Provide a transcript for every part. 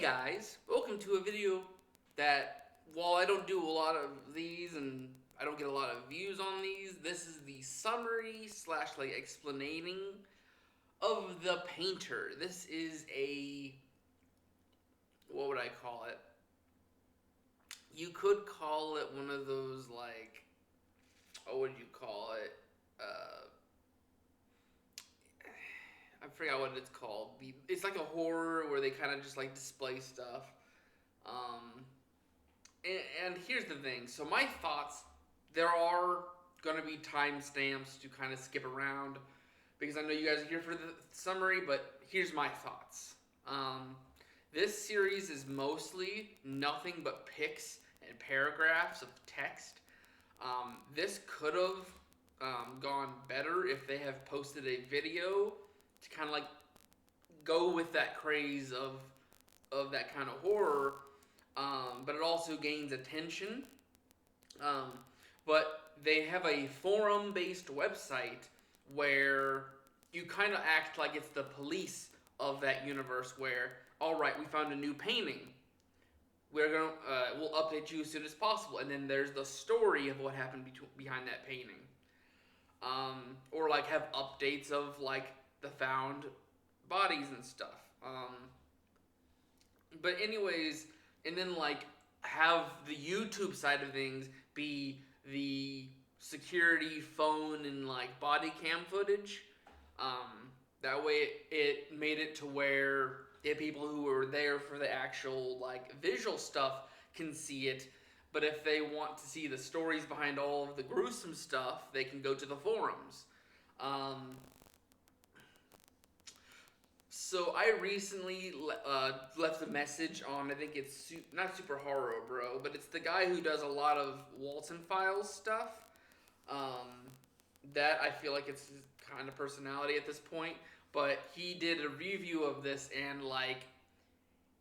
guys, welcome to a video that, while I don't do a lot of these and I don't get a lot of views on these, this is the summary slash like explaining of The Painter. This is what would I call it? You could call it one of those like, what would you call it? I forgot what it's called. It's like a horror where they kind of just like display stuff. Um, and here's the thing. So my thoughts, there are going to be timestamps to kind of skip around because I know you guys are here for the summary, but here's my thoughts. This series is mostly nothing but pics and paragraphs of text. This could have gone better if they have posted a video to kind of like go with that craze of that kind of horror, but it also gains attention. But they have a forum-based website where you kind of act like it's the police of that universe. Where, all right, we found a new painting. We'll update you as soon as possible, and then there's the story of what happened behind that painting. Or like have updates of like the found bodies and stuff. But anyways, and then like have the YouTube side of things be the security phone and like body cam footage. That way it made it to where the people who were there for the actual like visual stuff can see it. But if they want to see the stories behind all of the gruesome stuff, they can go to the forums. So I recently left a message on, I think it's not Super Horror Bro, but it's the guy who does a lot of Walton Files stuff. That I feel like it's his kind of personality at this point. But he did a review of this, and like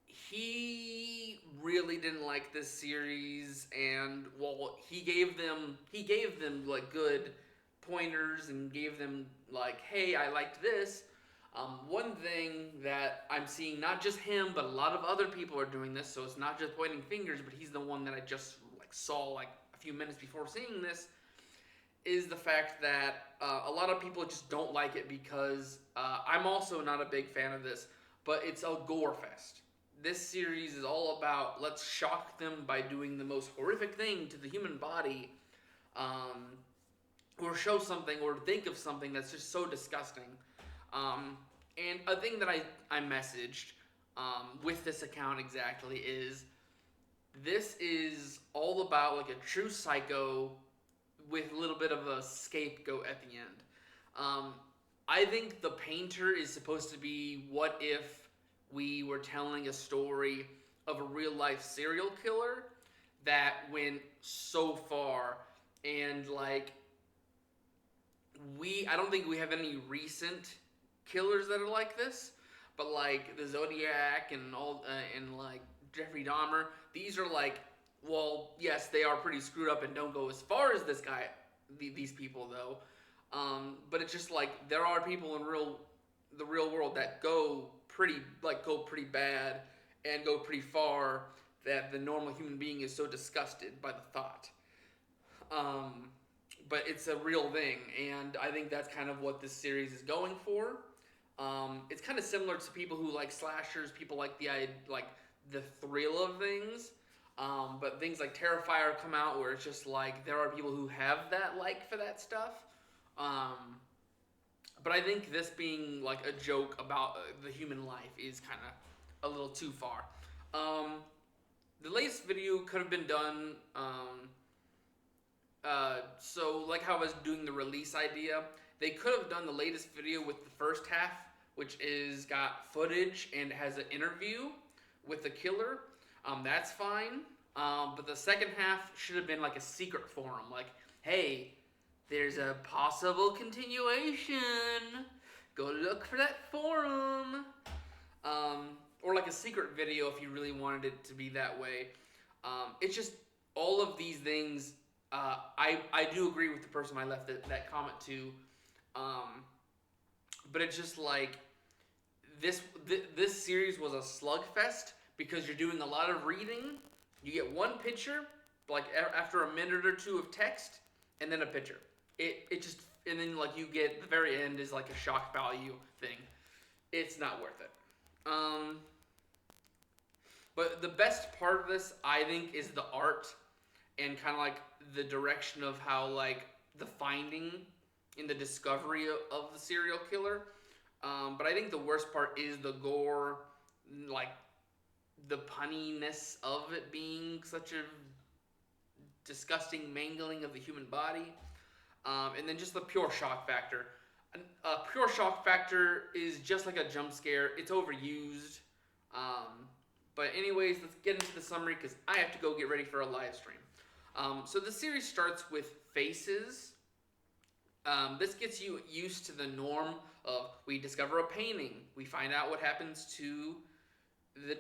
he really didn't like this series, and well, he gave them like good pointers and gave them like, hey, I liked this. One thing that I'm seeing, not just him, but a lot of other people are doing this, so it's not just pointing fingers, but he's the one that I just like saw like a few minutes before seeing this, is the fact that a lot of people just don't like it because I'm also not a big fan of this, but it's a gore fest. This series is all about let's shock them by doing the most horrific thing to the human body, or show something or think of something that's just so disgusting. And a thing that I messaged with this account exactly is this is all about like a true psycho with a little bit of a scapegoat at the end. I think The Painter is supposed to be what if we were telling a story of a real life serial killer that went so far, and like I don't think we have any recent killers that are like this, but like the Zodiac and all and like Jeffrey Dahmer, these are like, well, yes, they are pretty screwed up and don't go as far as this guy, these people though. But it's just like there are people in the real world that go pretty bad and go pretty far, that the normal human being is so disgusted by the thought. But it's a real thing, and I think that's kind of what this series is going for. It's kind of similar to people who like slashers, people like the thrill of things. But things like Terrifier come out where it's just like there are people who have that like for that stuff. But I think this being like a joke about the human life is kind of a little too far. The latest video could have been done. So like how I was doing the release idea, they could have done the latest video with the first half, which is got footage and has an interview with the killer. That's fine. But the second half should have been like a secret forum. Like, hey, there's a possible continuation. Go look for that forum. Or like a secret video if you really wanted it to be that way. It's just all of these things. I do agree with the person I left that comment to. But it's just like this series was a slugfest because you're doing a lot of reading. You get one picture, like after a minute or two of text, and then a picture. It just, and then like you get the very end is like a shock value thing. It's not worth it. But the best part of this, I think, is the art and kind of like the direction of how like the finding in the discovery of the serial killer. But I think the worst part is the gore, like the punniness of it being such a disgusting mangling of the human body, and then just the pure shock factor. A pure shock factor is just like a jump scare. It's overused. But anyways, let's get into the summary because I have to go get ready for a live stream. So the series starts with Faces. This gets you used to the norm of we discover a painting, we find out what happens to the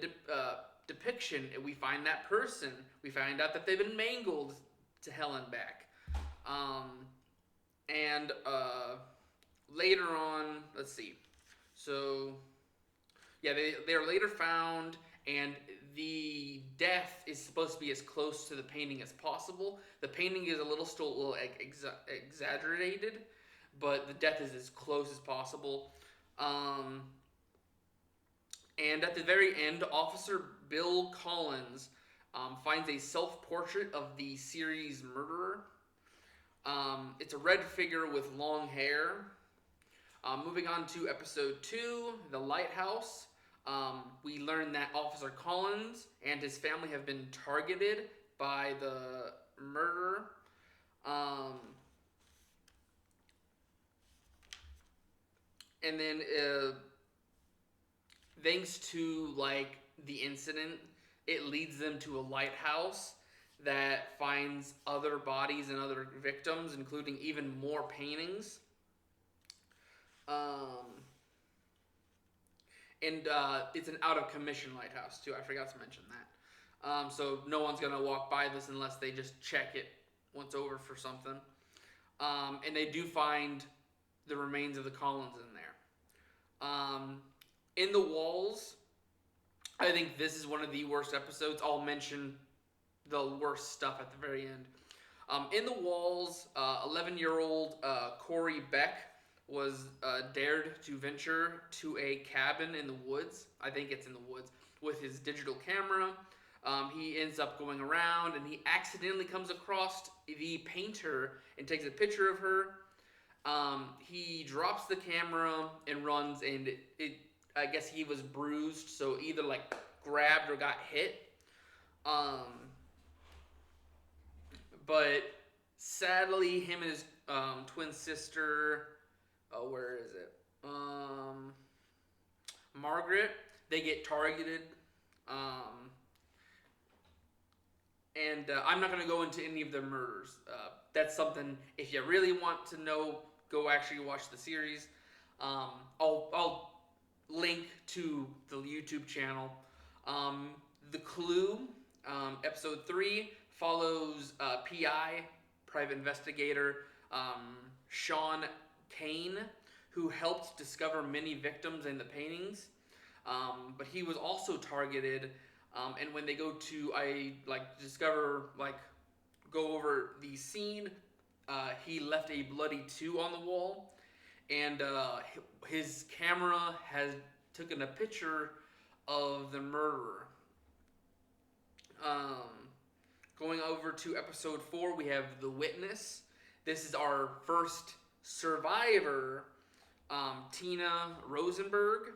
depiction, and we find that person, we find out that they've been mangled to hell and back. And later on, let's see. So, yeah, they're later found, and the death is supposed to be as close to the painting as possible. The painting is still a little exaggerated, but the death is as close as possible. And at the very end, Officer Bill Collins finds a self-portrait of the series murderer. It's a red figure with long hair. Moving on to episode 2, The Lighthouse. We learn that Officer Collins and his family have been targeted by the murderer. And then thanks to like the incident, it leads them to a lighthouse that finds other bodies and other victims, including even more paintings. And it's an out-of-commission lighthouse, too. I forgot to mention that. So no one's going to walk by this unless they just check it once over for something. And they do find the remains of the Collins in there. In the Walls, I think this is one of the worst episodes. I'll mention the worst stuff at the very end. In the Walls, 11-year-old Corey Beck was dared to venture to a cabin in the woods. I think it's in the woods, with his digital camera. He ends up going around, and he accidentally comes across the painter and takes a picture of her. He drops the camera and runs, and I guess he was bruised, so either like grabbed or got hit. But sadly, him and his twin sister, where is it? Margaret, they get targeted. And I'm not going to go into any of their murders. That's something, if you really want to know, go actually watch the series. I'll link to the YouTube channel. The Clue, episode 3, follows PI, private investigator, Sean Kane, who helped discover many victims in the paintings. But he was also targeted, and when they go to go over the scene, he left a bloody 2 on the wall, and his camera has taken a picture of the murderer. Going over to episode 4, we have The Witness. This is our first survivor, Tina Rosenberg.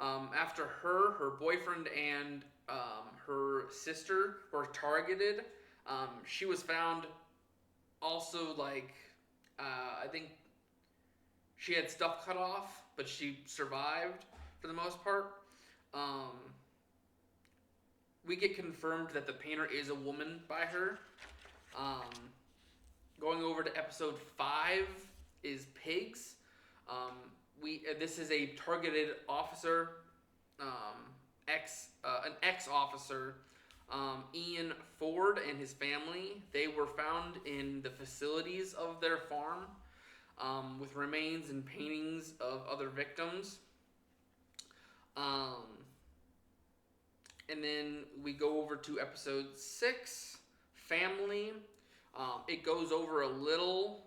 After her boyfriend and her sister were targeted, she was found also I think she had stuff cut off, but she survived for the most part. We get confirmed that the painter is a woman by her. Going over to episode 5 is Pigs. This is a targeted officer, an ex-officer, Ian Ford and his family. They were found in the facilities of their farm, with remains and paintings of other victims. And then we go over to episode 6, Family. It goes over a little.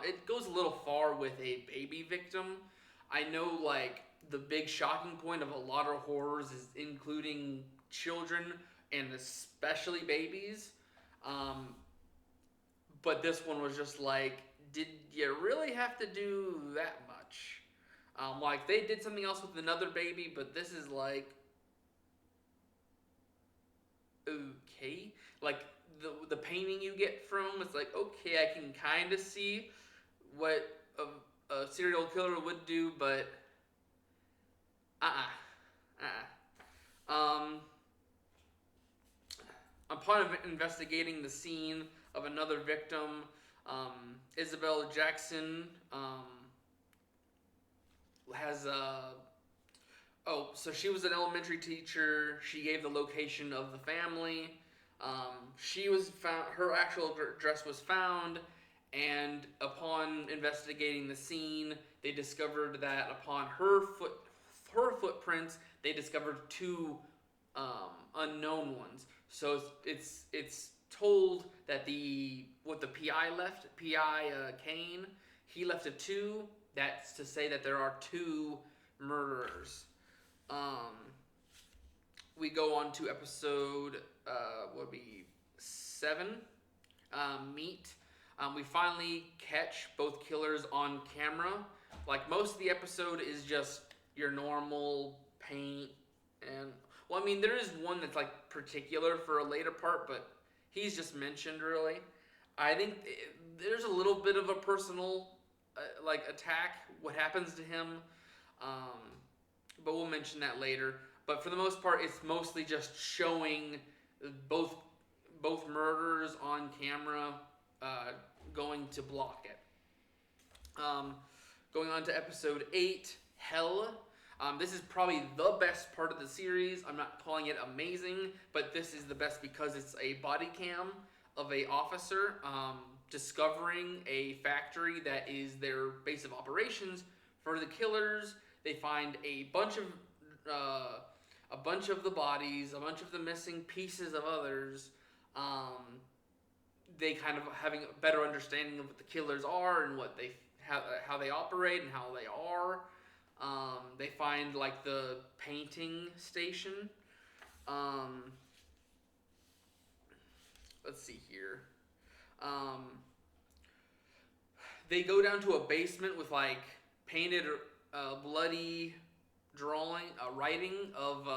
It goes a little far with a baby victim. I know, like, the big shocking point of a lot of horrors is including children and especially babies. Um, but this one was just like, did you really have to do that much? Like, they did something else with another baby, but this is like, okay. Like, the painting you get from, it's like, okay, I can kind of see what a serial killer would do, but uh-uh. Um, upon investigating the scene of another victim, Isabel Jackson has so she was an elementary teacher. She gave the location of the family. She was found. Her actual address was found, and upon investigating the scene, they discovered that upon her footprints, they discovered two unknown ones. So it's told that the PI left, PI Kane, he left a 2. That's to say that there are 2 murderers. Um, we go on to episode what would be 7, Meet. We finally catch both killers on camera. Like, most of the episode is just your normal paint and, well, I mean, there is one that's like particular for a later part, but he's just mentioned really. I think there's a little bit of a personal like attack. What happens to him? Um, but we'll mention that later. But for the most part, it's mostly just showing both both murders on camera, going to block it. Um, Going on to episode 8, Hell. This is probably the best part of the series. I'm not calling it amazing, but this is the best because it's a body cam of a officer discovering a factory that is their base of operations for the killers. They find a bunch of the bodies, a bunch of the missing pieces of others. They kind of having a better understanding of what the killers are and what how they operate and how they are. They find like the painting station. Let's see here. Um, they go down to a basement with like painted, bloody writing of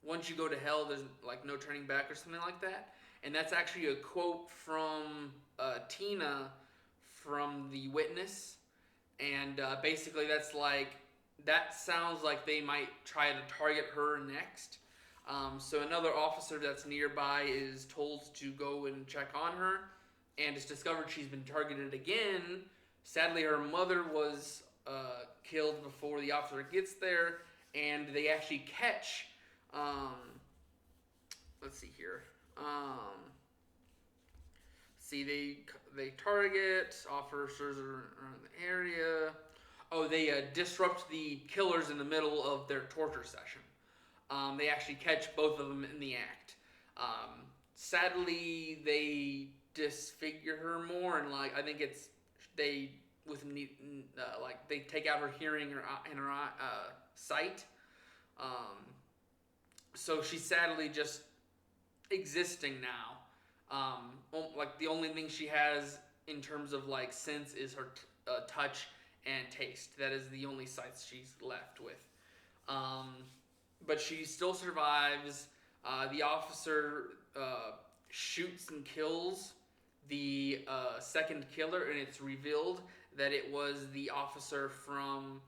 once you go to hell, there's like no turning back or something like that. And that's actually a quote from Tina from The Witness. And basically, that's like, that sounds like they might try to target her next. So another officer that's nearby is told to go and check on her, and it's discovered she's been targeted again. Sadly, her mother was killed before the officer gets there, and they actually catch. Let's see here. They target officers around the area. Oh, they disrupt the killers in the middle of their torture session. They actually catch both of them in the act. Sadly, they disfigure her more, and like I think it's they with like they take out her hearing and her sight. So she's sadly just existing now. Like the only thing she has in terms of like sense is her touch and taste. That is the only sights she's left with. But she still survives. The officer shoots and kills the second killer, and it's revealed that it was the officer from,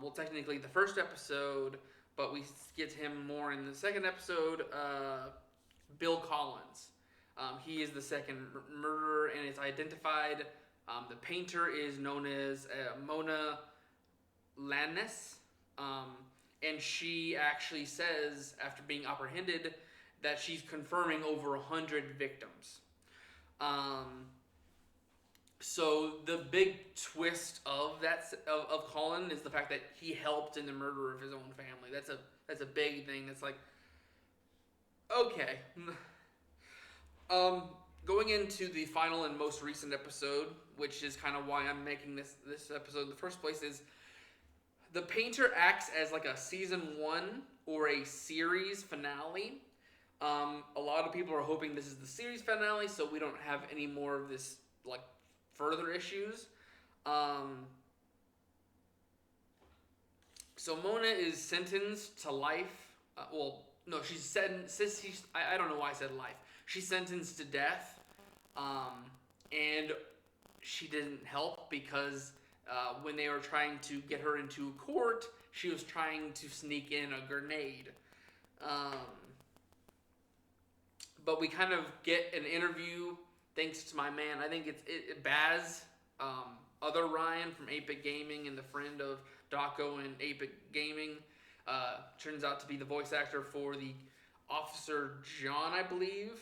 well, technically the first episode, but we get him more in the second episode, Bill Collins. He is the second murderer, and it's identified. The painter is known as Mona Lannes, and she actually says, after being apprehended, that she's confirming over 100 victims. So the big twist of Colin is the fact that he helped in the murder of his own family. That's a big thing. That's like, Okay. Um, Going into the final and most recent episode, which is kind of why I'm making this episode in the first place, is the painter acts as like a season one or a series finale. A lot of people are hoping this is the series finale, so we don't have any more of this like further issues. Um, so Mona is sentenced to life. No, she's sentenced. I don't know why I said life. She's sentenced to death, um, and she didn't help because when they were trying to get her into court, she was trying to sneak in a grenade. Um, but we kind of get an interview thanks to my man. I think Baz, other Ryan from Apex Gaming and the friend of Daco and Apex Gaming, turns out to be the voice actor for the Officer John, I believe.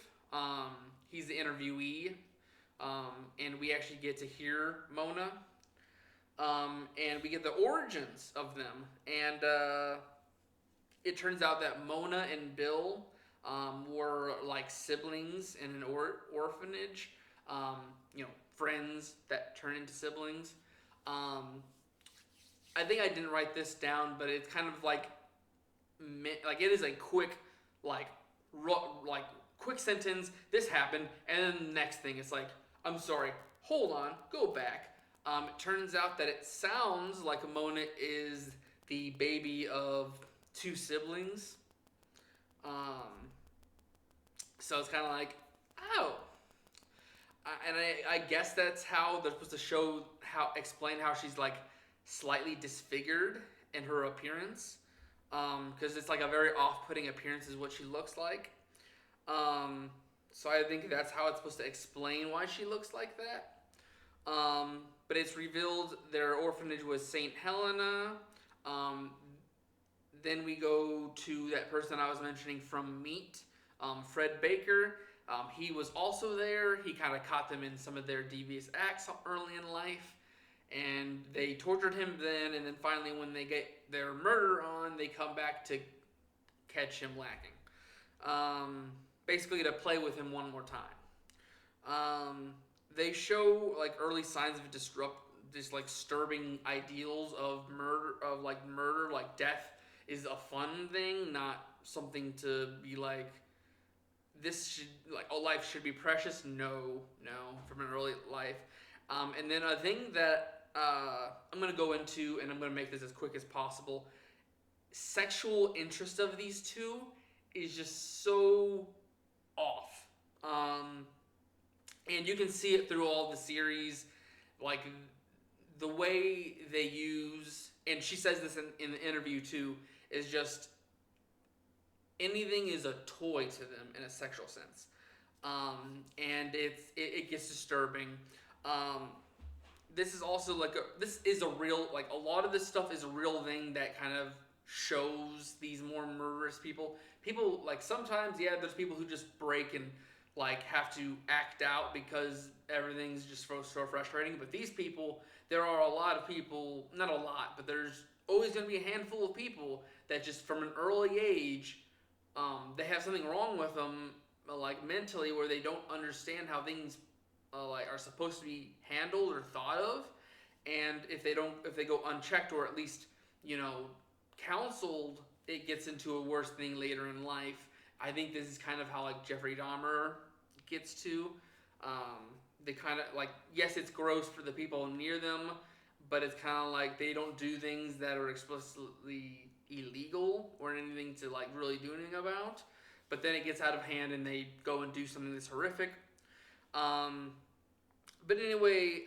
He's the interviewee, and we actually get to hear Mona, and we get the origins of them. And it turns out that Mona and Bill were like siblings in an orphanage. Um, Friends that turn into siblings. Um, I think I didn't write this down, but it's kind of like it is a quick like like quick sentence. This happened, and then the next thing it's like, I'm sorry, hold on, go back. It turns out that it sounds like Mona is the baby of two siblings. Um, so it's kind of like, oh, and I guess that's how they're supposed to explain how she's like slightly disfigured in her appearance, because it's like a very off-putting appearance is what she looks like. So I think that's how it's supposed to explain why she looks like that. But it's revealed their orphanage was St. Helena. Um, then we go to that person I was mentioning from Meat, Fred Baker. He was also there. He kind of caught them in some of their devious acts early in life. And they tortured him then. And then finally, when they get their murder on, they come back to catch him lacking. Basically, to play with him one more time. They show like early signs of this like disturbing ideals of murder, like death is a fun thing, not something to be like this should like all life should be precious. No, from an early life. And then a thing that I'm gonna go into, and I'm gonna make this as quick as possible. Sexual interest of these two is just so off. And you can see it through all the series, like the way they use, and she says this in the interview too, is just anything is a toy to them in a sexual sense. And it gets disturbing. Um, this is also this is a real, like a lot of this stuff is a real thing that kind of shows these more murderous people. People like sometimes, yeah, there's people who just break and like have to act out because everything's just so frustrating. But these people, there are a lot of people, not a lot, but there's always going to be a handful of people that just from an early age, they have something wrong with them, like mentally, where they don't understand how things like are supposed to be handled or thought of, and if they go unchecked or at least counseled, it gets into a worse thing later in life. I think this is kind of how like Jeffrey Dahmer gets to. They kind of like, yes, it's gross for the people near them, but it's kind of like they don't do things that are explicitly illegal or anything to like really do anything about. But then it gets out of hand and they go and do something that's horrific. But anyway,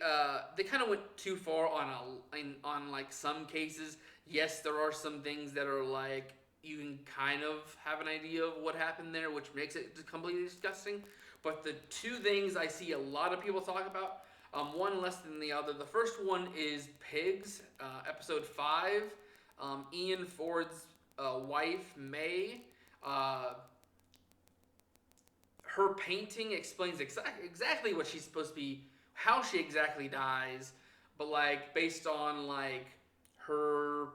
they kind of went too far on like some cases. Yes, there are some things that are like you can kind of have an idea of what happened there, which makes it completely disgusting. But the two things I see a lot of people talk about, one less than the other. The first one is Pigs, episode 5. Ian Ford's wife, May, her painting explains exactly what she's supposed to be, how she exactly dies, but like based on like her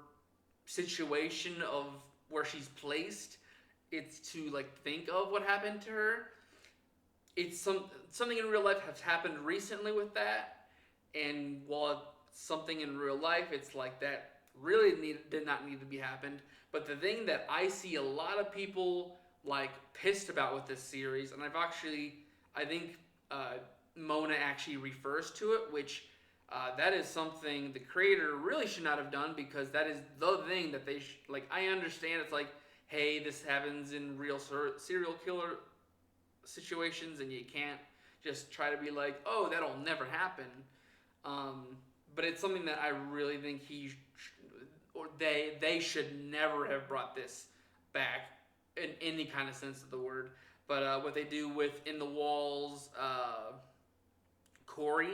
situation of where she's placed, it's to like think of what happened to her. It's something in real life has happened recently with that, and while it's something in real life, it's like that really did not need to be happened. But the thing that I see a lot of people like pissed about with this series, and I think uh, Mona actually refers to it, which that is something the creator really should not have done because that is the thing that like. I understand it's like, hey, this happens in real serial killer situations, and you can't just try to be like, oh, that'll never happen. Um, but it's something that I really think or they should never have brought this back in any kind of sense of the word. But what they do with In the Walls, Corey,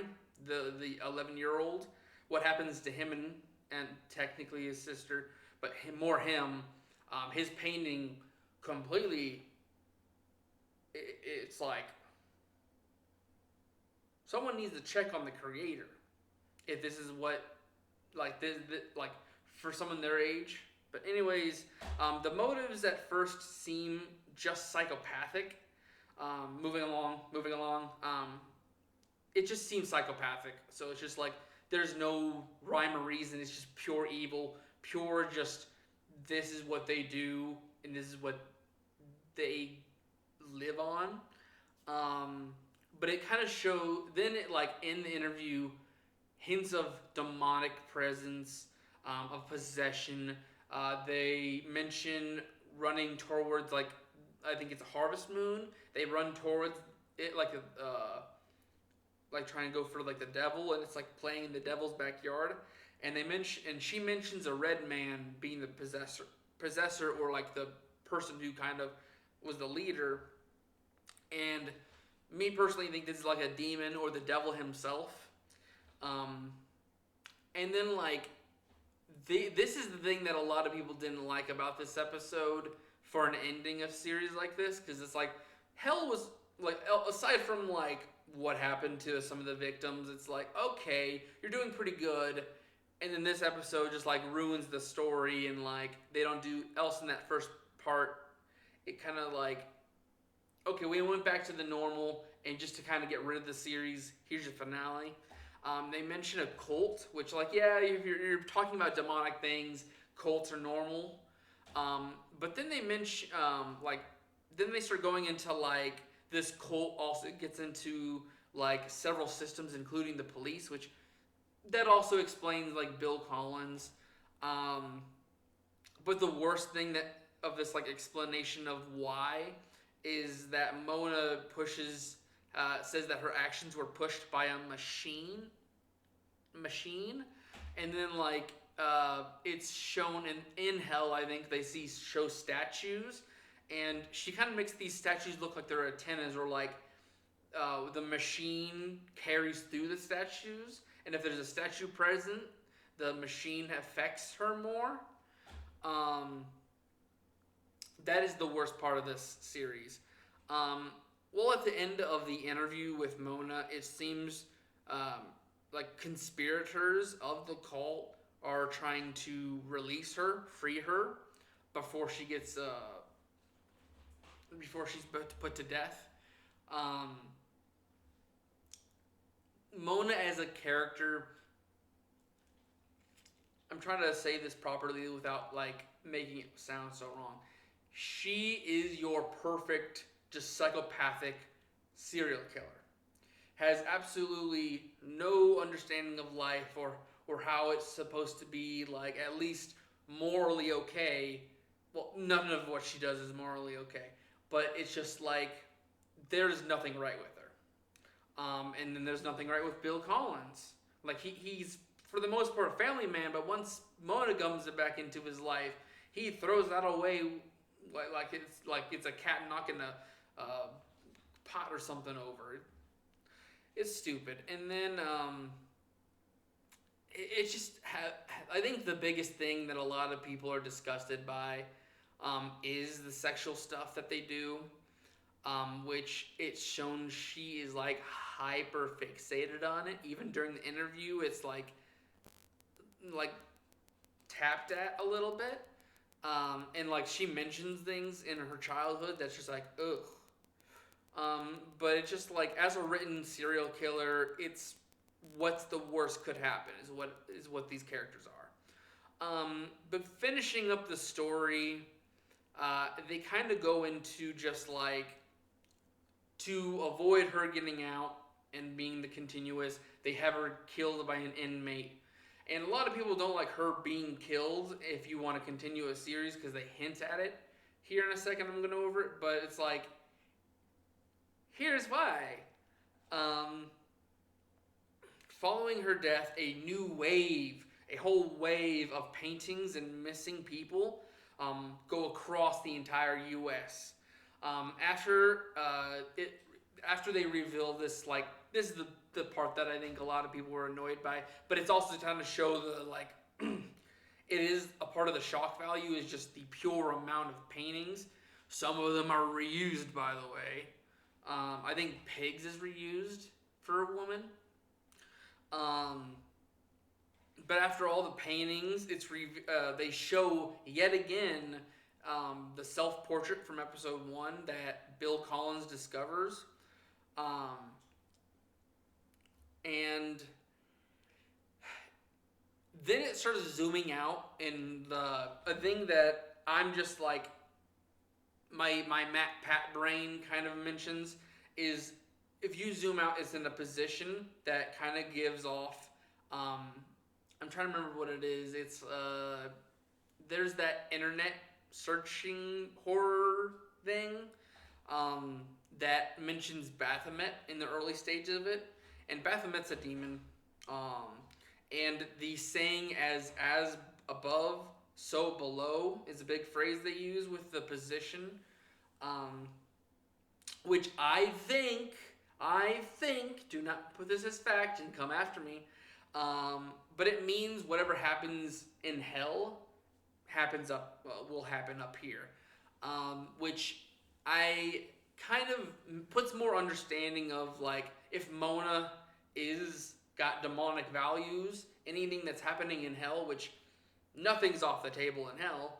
the 11-year-old, what happens to him and technically his sister, but him, his painting completely. It's like someone needs to check on the creator if this is what this like for someone their age. But anyways, the motives at first seem just psychopathic. Moving along. It just seems psychopathic. So it's just like there's no rhyme or reason. It's just pure evil, pure just this is what they do and this is what they live on. Um, but it kind of show then it like in the interview hints of demonic presence, of possession. They mention running towards like I think it's a harvest moon. They run towards it like trying to go for like the devil, and it's like playing in the devil's backyard. And she mentions a red man being the possessor or like the person who kind of was the leader. And me personally think this is like a demon or the devil himself. Um, and then like this is the thing that a lot of people didn't like about this episode for an ending of series like this because it's like hell was like aside from like what happened to some of the victims, it's like okay, you're doing pretty good, and then this episode just like ruins the story and like they don't do else in that first part. It kind of like okay, we went back to the normal, and just to kind of get rid of the series, here's your finale. They mention a cult, which, like, yeah, if you're talking about demonic things, cults are normal. But then they mention, then they start going into, like, this cult also gets into, like, several systems, including the police, which that also explains, like, Bill Collins. Um, but the worst thing that of this, like, explanation of why is that Mona says that her actions were pushed by a machine, and then like it's shown in hell. I think they show statues, and she kind of makes these statues look like they're antennas or like the machine carries through the statues, and if there's a statue present, the machine affects her more. Um, that is the worst part of this series. Um, well, at the end of the interview with Mona, it seems um, like conspirators of the cult are trying to release her, free her, before she gets before she's put to death. Um, Mona as a character, I'm trying to say this properly without like making it sound so wrong. She is your perfect, just psychopathic serial killer. Has absolutely no understanding of life or how it's supposed to be like at least morally okay. Well, none of what she does is morally okay, but it's just like there's nothing right with her. And then there's nothing right with Bill Collins. Like he's for the most part a family man, but once Mona comes back into his life, he throws that away like it's a cat knocking a pot or something over. It's stupid. And then it's just I think the biggest thing that a lot of people are disgusted by is the sexual stuff that they do, which it's shown she is like hyper fixated on it. Even during the interview, it's like tapped at a little bit. And like she mentions things in her childhood that's just like ugh. But it's just like as a written serial killer, it's what's the worst could happen is what these characters are. But finishing up the story, they kind of go into just like to avoid her getting out and being the continuous, they have her killed by an inmate. And a lot of people don't like her being killed if you want to continue a series because they hint at it. Here in a second, I'm going to go over it, but it's like, here's why. Um, Following her death, a whole wave of paintings and missing people go across the entire U.S. After they reveal this, like this is the part that I think a lot of people were annoyed by, but it's also trying to show the like it is a part of the shock value is just the pure amount of paintings. Some of them are reused, by the way. I think Pigs is reused for a woman. Um, but after all the paintings, they show yet again the self-portrait from episode 1 that Bill Collins discovers. Um, and then it starts zooming out, and a thing that I'm just like, my Matt Pat brain kind of mentions is if you zoom out, it's in a position that kind of gives off. I'm trying to remember what it is. It's there's that internet searching horror thing that mentions Baphomet in the early stages of it, and Baphomet's a demon. And the saying as above, so below is a big phrase they use with the position, which I think, do not put this as fact and come after me, but it means whatever happens in hell will happen up here, which I kind of puts more understanding of like if Mona is got demonic values, anything that's happening in hell, which nothing's off the table in hell,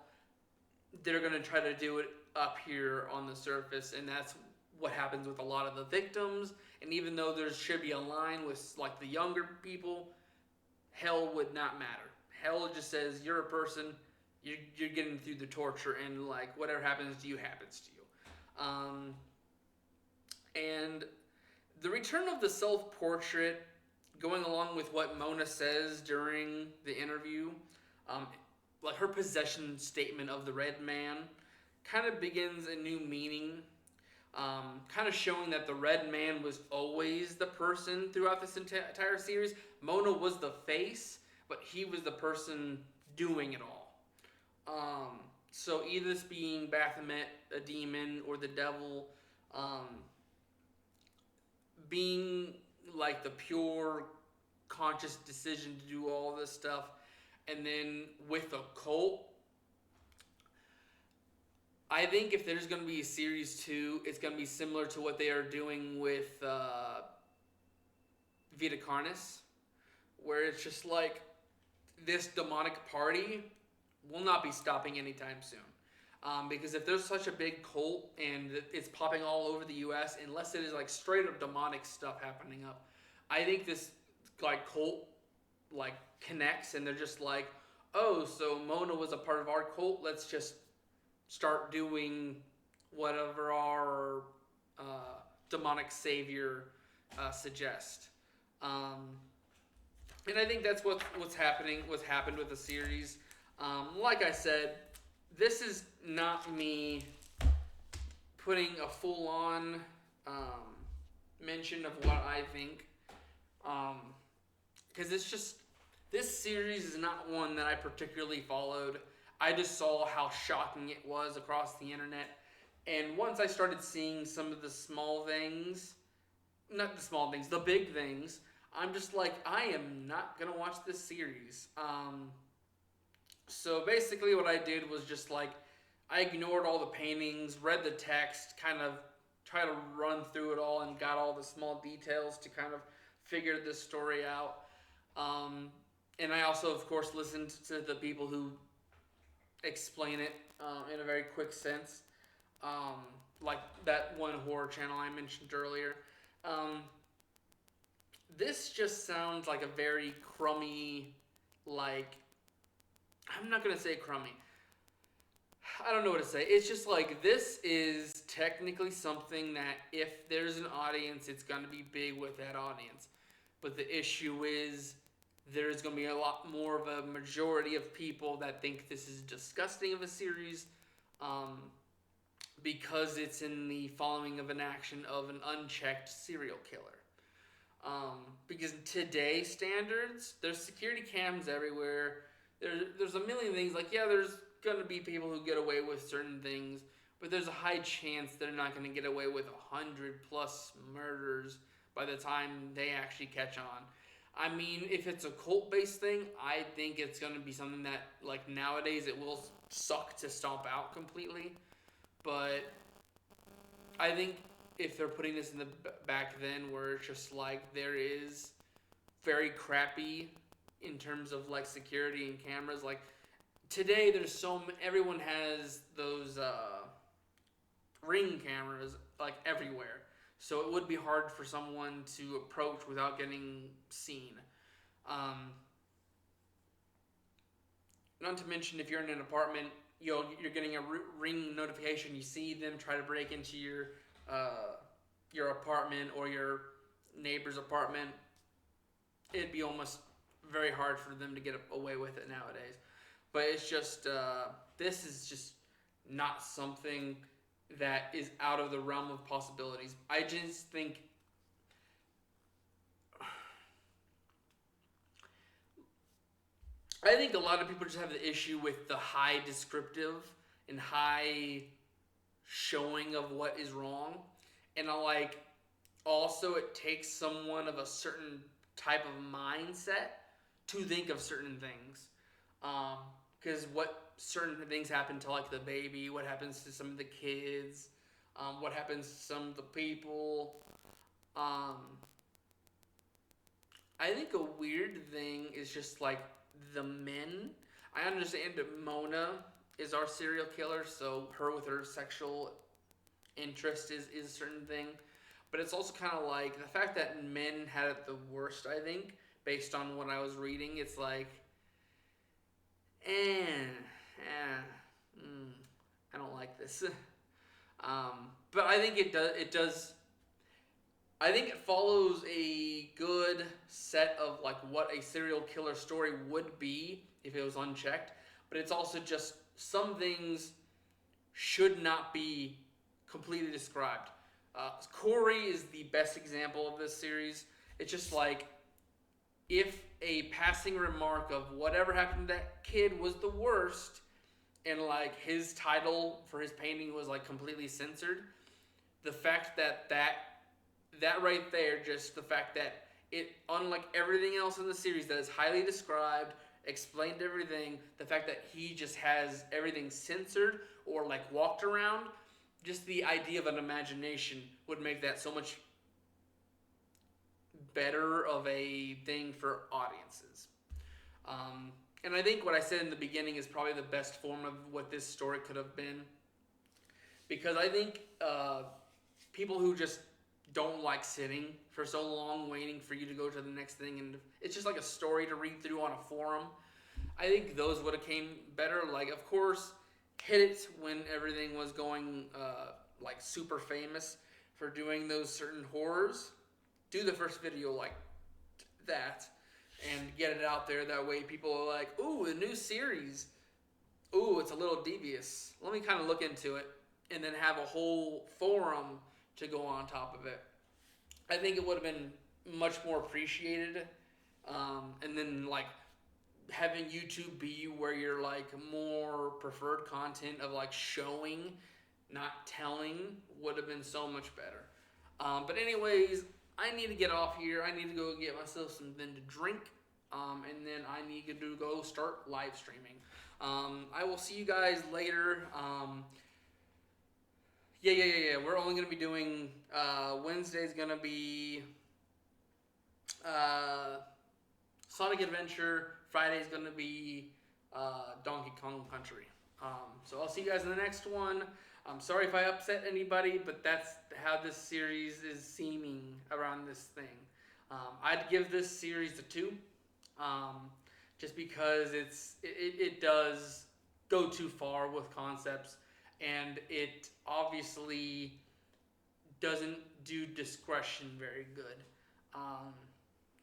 they're going to try to do it up here on the surface, and that's what happens with a lot of the victims. And even though there should be a line with like the younger people, hell would not matter. Hell just says you're a person, you're getting through the torture, and like whatever happens to you happens to you. And the return of the self-portrait, going along with what Mona says during the interview, like her possession statement of the Red Man, kind of begins a new meaning, kind of showing that the Red Man was always the person throughout this entire series. Mona was the face, but he was the person doing it all. So either this being Baphomet, a demon, or the devil, being like the pure conscious decision to do all this stuff, and then with a cult, I think if there's going to be a series 2, it's going to be similar to what they are doing with Vita Carnis, where it's just like this demonic party will not be stopping anytime soon. Because if there's such a big cult and it's popping all over the U.S., unless it is like straight up demonic stuff happening up, I think this like cult like connects, and they're just like, oh, so Mona was a part of our cult. Let's just start doing whatever our demonic savior suggests. And I think that's what's happened with the series. Like I said, this is not me putting a full-on mention of what I think, because it's just, this series is not one that I particularly followed. I just saw how shocking it was across the internet, and once I started seeing some of the small things, not the small things, the big things, I'm just like, I am not gonna watch this series. So basically what I did was just like, I ignored all the paintings, read the text, kind of tried to run through it all, and got all the small details to kind of figure this story out. And I also, of course, listened to the people who explain it in a very quick sense. Um, like that one horror channel I mentioned earlier. Um, this just sounds like a very crummy, like, I'm not gonna say crummy. I don't know what to say. It's just like this is technically something that if there's an audience, it's gonna be big with that audience. But the issue is there's gonna be a lot more of a majority of people that think this is disgusting of a series, um, because it's in the following of an action of an unchecked serial killer. Because today's standards, there's security cams everywhere. There's a million things. Like, yeah, there's gonna be people who get away with certain things, but there's a high chance they're not gonna get away with 100+ murders by the time they actually catch on. I mean, if it's a cult-based thing, I think it's gonna be something that, like, nowadays it will suck to stomp out completely. But I think if they're putting this in the back then, where it's just like there is very crappy in terms of like security and cameras. Like today, there's everyone has those ring cameras like everywhere, so it would be hard for someone to approach without getting seen. Um, Not to mention, if you're in an apartment, you're getting a ring notification. You see them try to break into your apartment or your neighbor's apartment. It'd be almost very hard for them to get away with it nowadays. But it's just this is just not something that is out of the realm of possibilities. I think a lot of people just have the issue with the high descriptive and high showing of what is wrong. And I like also it takes someone of a certain type of mindset to think of certain things. Because what certain things happen to like the baby, what happens to some of the kids, what happens to some of the people. Um, I think a weird thing is just like the men. I understand that Mona is our serial killer, so her with her sexual interest is a certain thing. But it's also kind of like the fact that men had it the worst, I think, based on what I was reading. It's like, eh, I don't like this. But I think it does I think it follows a good set of like what a serial killer story would be if it was unchecked, but it's also just some things should not be completely described. Corey is the best example of this series. It's just like if a passing remark of whatever happened to that kid was the worst, and like his title for his painting was like completely censored, the fact that right there, just the fact that it, unlike everything else in the series that is highly described, explained everything, the fact that he just has everything censored or like walked around, just the idea of an imagination would make that so much better of a thing for audiences. And I think what I said in the beginning is probably the best form of what this story could have been. Because I think people who just don't like sitting for so long waiting for you to go to the next thing, and it's just like a story to read through on a forum, I think those would have came better. Like, of course, hit it when everything was going like super famous for doing those certain horrors. Do the first video like that and get it out there. That way people are like, ooh, a new series. Ooh, it's a little devious. Let me kind of look into it. And then have a whole forum to go on top of it. I think it would have been much more appreciated. And then like having YouTube be where you're like more preferred content of like showing, not telling, would have been so much better. But anyways, I need to get off here. I need to go get myself something to drink. And then I need to go start live streaming. I will see you guys later. Yeah. We're only going to be doing, Wednesday's going to be Sonic Adventure. Friday's going to be Donkey Kong Country. So I'll see you guys in the next one. I'm sorry if I upset anybody, but that's how this series is seeming around this thing. I'd give this series a 2, just because it does go too far with concepts, and it obviously doesn't do discretion very good.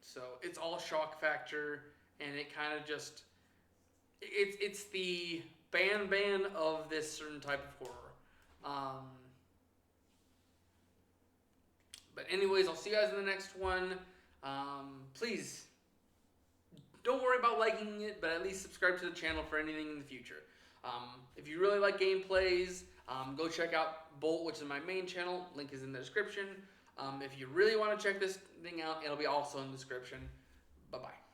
So it's all shock factor, and it kind of just it's the ban of this certain type of horror. But anyways, I'll see you guys in the next one. Please don't worry about liking it, but at least subscribe to the channel for anything in the future. If you really like gameplays, go check out Bolt, which is my main channel. Link is in the description. If you really want to check this thing out, it'll be also in the description. Bye-bye.